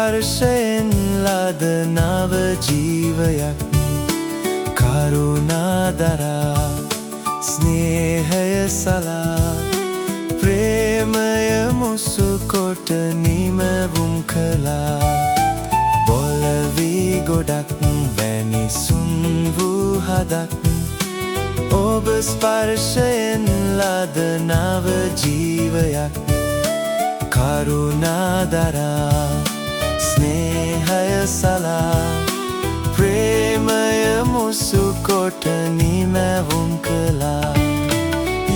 ස්පර්ශයෙන් ලද නව ජීවයක් කරුණා දරා ස්නේහය සලා ප්‍රේමය මුසු කොට නිමවුම් කළා බොලවී ගොඩක් වැනි සුන් වූ හදක් ඔබ ස්පර්ශයෙන් ලද නව ජීවයක් කරුණා දරා ස්නේහය සලා ප්‍රේමය මුසු කොට නිමැවුම් කළා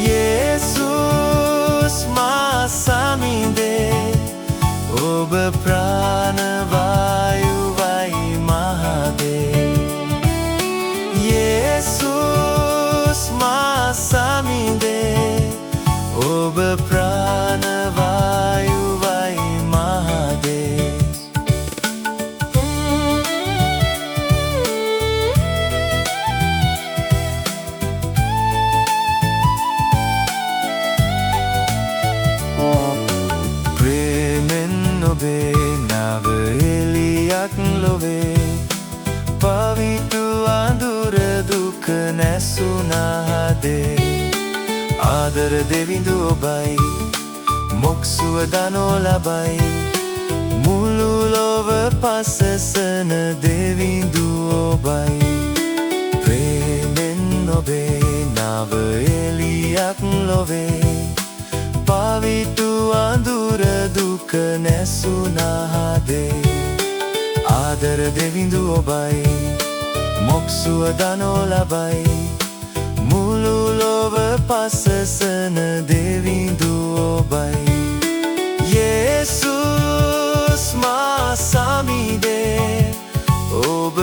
යේසුස් මා සමිඳේ ඔබ ප්‍රාණවායුවයි මහදේ යේසුස් මා සමිඳේ ඔබ ප්‍රාණවායුවයි මහදේ ප්‍රේමෙන් ඔබේ නව එළියක් ලොවේ පවිතු අඳුර දුක නැසුණහදේ ආදර දෙවිඳු ඔබයි මොක් සුවදනෝ ලබයි මුළු ලොව පසසන දෙවිඳු ඔබයි ප්‍රේමෙන් ඔබේ නව එළියක් ලොවේ පවිතු අඳුර දුක නැසුණහදේ ආදර දෙවිඳු ඔබයි මොක් සුවදනෝ ලබයි මුළු ලොව පසසන දෙවිඳු ඔබයි යේසුස් මා සමිඳේ ඔබ